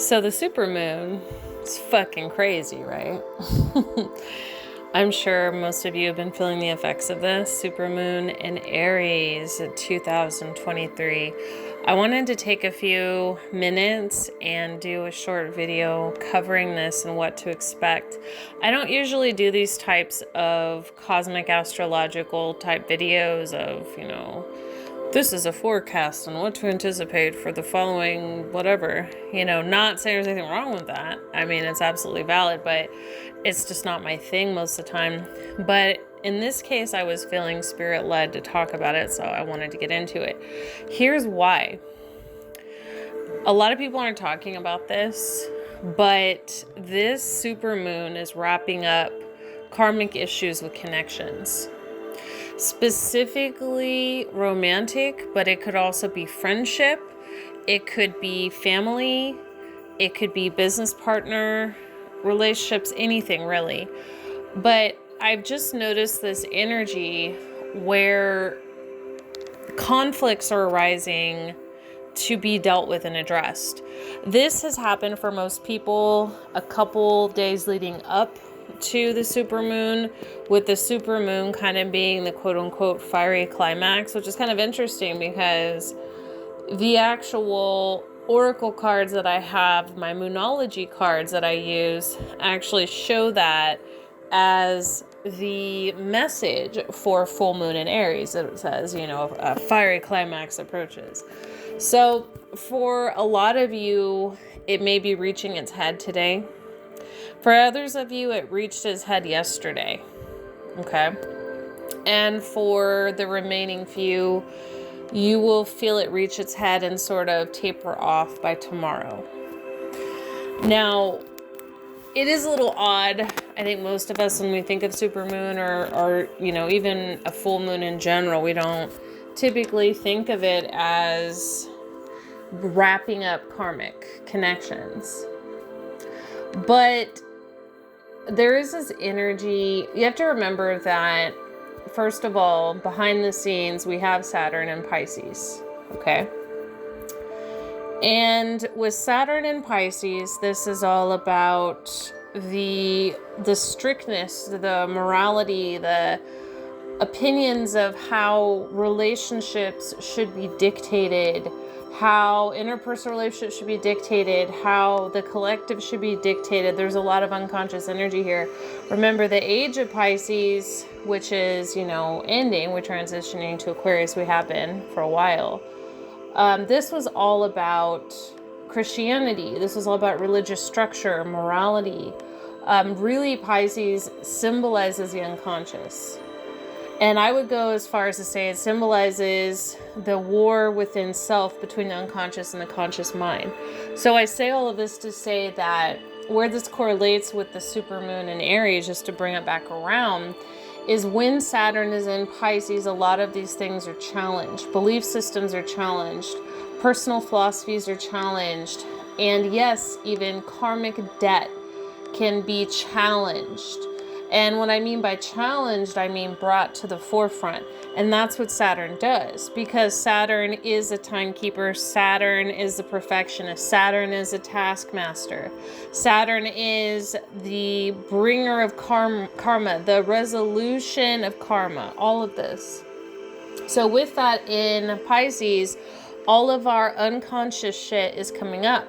So the supermoon is fucking crazy, right? I'm sure most of you have been feeling the effects of this. Supermoon in Aries in 2023. I wanted to take a few minutes and do a short video covering this and what to expect. I don't usually do these types of cosmic astrological type videos of, this is a forecast on what to anticipate for the following whatever. Not saying there's anything wrong with that. I mean, it's absolutely valid, but it's just not my thing most of the time. But in this case, I was feeling spirit-led to talk about it, so I wanted to get into it. Here's why. A lot of people aren't talking about this, but this supermoon is wrapping up karmic issues with connections. Specifically romantic, but it could also be friendship, it could be family, it could be business partner, relationships, anything really. But I've just noticed this energy where conflicts are arising to be dealt with and addressed. This has happened for most people a couple days leading up to the supermoon, with the supermoon kind of being the quote-unquote fiery climax, which is kind of interesting because the actual oracle cards that I have, my moonology cards that I use, actually show that as the message for full moon in Aries. It says, a fiery climax approaches. So for a lot of you, it may be reaching its head today. For others of you, it reached its head yesterday, okay? And for the remaining few, you will feel it reach its head and sort of taper off by tomorrow. Now, it is a little odd. I think most of us, when we think of supermoon or even a full moon in general, we don't typically think of it as wrapping up karmic connections. But there is this energy. You have to remember that, first of all, behind the scenes, we have Saturn and Pisces, okay? And with Saturn and Pisces, this is all about the strictness, the morality, the opinions of how relationships should be dictated, how interpersonal relationships should be dictated, how the collective should be dictated. There's a lot of unconscious energy here. Remember, the age of Pisces, which is, ending, we're transitioning to Aquarius, we have been for a while. This was all about Christianity. This was all about religious structure, morality. Really, Pisces symbolizes the unconscious. And I would go as far as to say it symbolizes the war within self between the unconscious and the conscious mind. So I say all of this to say that where this correlates with the supermoon in Aries, just to bring it back around, is when Saturn is in Pisces, a lot of these things are challenged. Belief systems are challenged. Personal philosophies are challenged. And yes, even karmic debt can be challenged. And what I mean by challenged, I mean brought to the forefront. And that's what Saturn does, because Saturn is a timekeeper. Saturn is the perfectionist. Saturn is a taskmaster. Saturn is the bringer of karma, the resolution of karma, all of this. So with that in Pisces, all of our unconscious shit is coming up.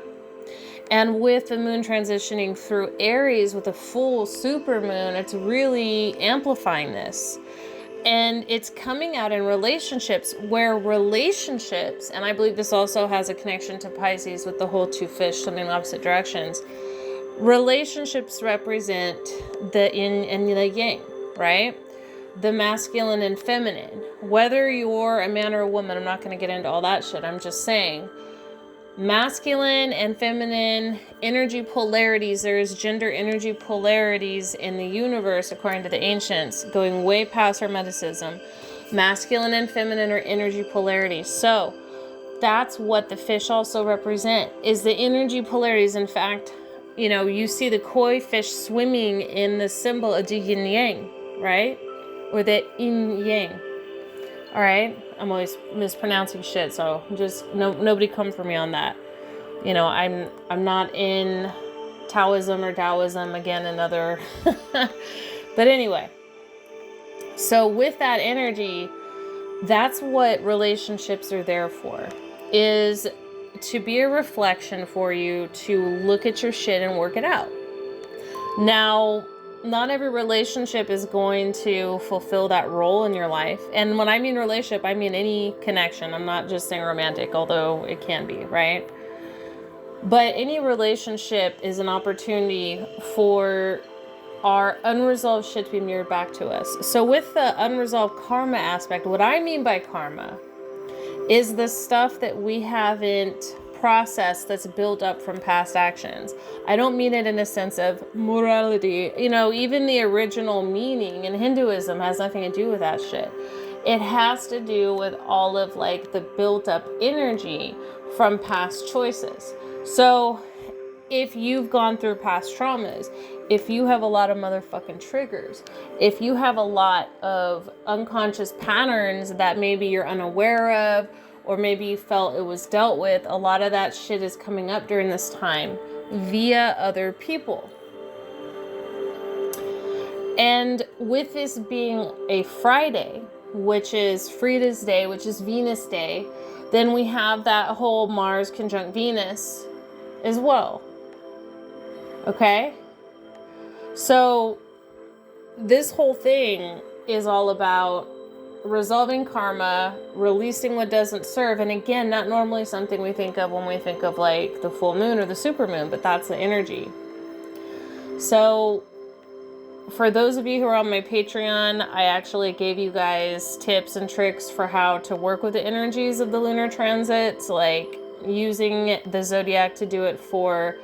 And with the moon transitioning through Aries with a full supermoon, it's really amplifying this. And it's coming out in relationships, and I believe this also has a connection to Pisces with the whole two fish swimming in opposite directions. Relationships represent the yin and the yang, right? The masculine and feminine. Whether you're a man or a woman, I'm not going to get into all that shit. I'm just saying, masculine and feminine energy polarities. There's gender energy polarities in the universe, according to the ancients, going way past Hermeticism. Masculine and feminine are energy polarities. So that's what the fish also represent, is the energy polarities. In fact, you see the koi fish swimming in the symbol of the yin yang, right? Or the yin yang. All right, I'm always mispronouncing shit, so just nobody come for me on that. You know, I'm not in Taoism or Taoism, again, another. But anyway, so with that energy, that's what relationships are there for, is to be a reflection for you to look at your shit and work it out. Now, not every relationship is going to fulfill that role in your life. And when I mean relationship, I mean any connection. I'm not just saying romantic, although it can be, right? But any relationship is an opportunity for our unresolved shit to be mirrored back to us. So with the unresolved karma aspect, what I mean by karma is the stuff that we haven't processed that's built up from past actions. I don't mean it in a sense of morality. You know, even the original meaning in Hinduism has nothing to do with that shit. It has to do with all of like the built up energy from past choices. So if you've gone through past traumas, if you have a lot of motherfucking triggers, if you have a lot of unconscious patterns that maybe you're unaware of, or maybe you felt it was dealt with, a lot of that shit is coming up during this time via other people. And with this being a Friday, which is Frida's day, which is Venus day, then we have that whole Mars conjunct Venus as well. Okay? So this whole thing is all about resolving karma, releasing what doesn't serve. And again, not normally something we think of when we think of like the full moon or the super moon, but that's the energy. So for those of you who are on my Patreon, I actually gave you guys tips and tricks for how to work with the energies of the lunar transits, like using the zodiac to do it for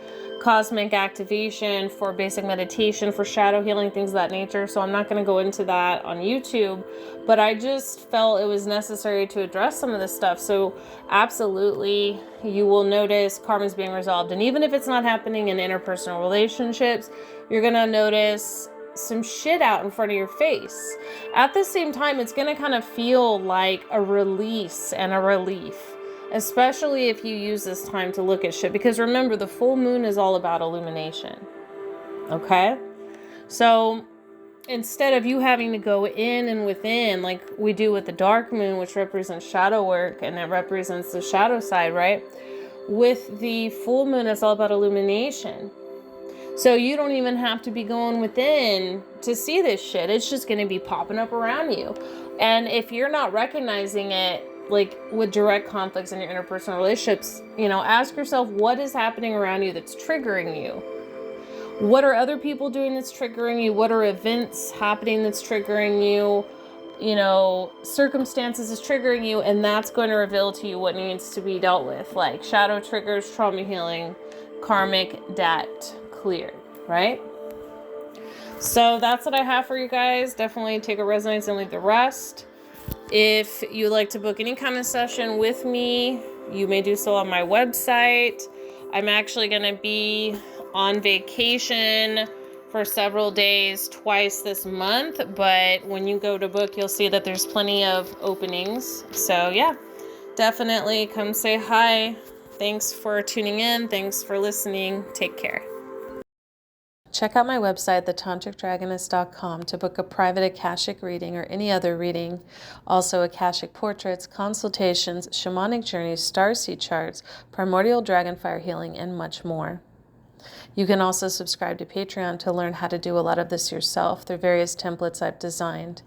cosmic activation, for basic meditation, for shadow healing, things of that nature. So I'm not going to go into that on YouTube, but I just felt it was necessary to address some of this stuff. So absolutely, you will notice karma's being resolved. And even if it's not happening in interpersonal relationships, you're going to notice some shit out in front of your face. At the same time, it's going to kind of feel like a release and a relief, especially if you use this time to look at shit. Because remember, the full moon is all about illumination. Okay? So instead of you having to go in and within like we do with the dark moon, which represents shadow work and it represents the shadow side, right? With the full moon, it's all about illumination. So you don't even have to be going within to see this shit. It's just going to be popping up around you. And if you're not recognizing it, like with direct conflicts in your interpersonal relationships, you know, ask yourself what is happening around you that's triggering you. What are other people doing that's triggering you? What are events happening that's triggering you? You know, circumstances is triggering you, and that's going to reveal to you what needs to be dealt with, like shadow triggers, trauma healing, karmic debt cleared, right? So that's what I have for you guys. Definitely take a resonance and leave the rest. If you'd like to book any kind of session with me, you may do so on my website. I'm actually going to be on vacation for several days, twice this month, but when you go to book, you'll see that there's plenty of openings. So yeah, definitely come say hi. Thanks for tuning in. Thanks for listening. Take care. Check out my website, thetantricdragoness.com, to book a private akashic reading or any other reading. Also, akashic portraits, consultations, shamanic journeys, starseed charts, primordial dragon fire healing, and much more. You can also subscribe to Patreon to learn how to do a lot of this yourself through various templates I've designed.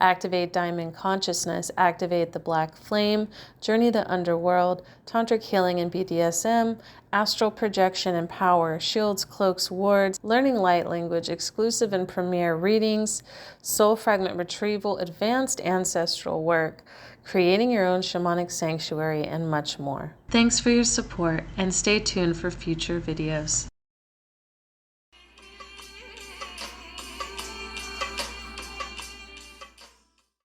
Activate Diamond Consciousness, Activate the Black Flame, Journey the Underworld, Tantric Healing and BDSM, Astral Projection and Power, Shields, Cloaks, Wards, Learning Light Language, Exclusive and Premier Readings, Soul Fragment Retrieval, Advanced Ancestral Work, Creating Your Own Shamanic Sanctuary, and much more. Thanks for your support, and stay tuned for future videos.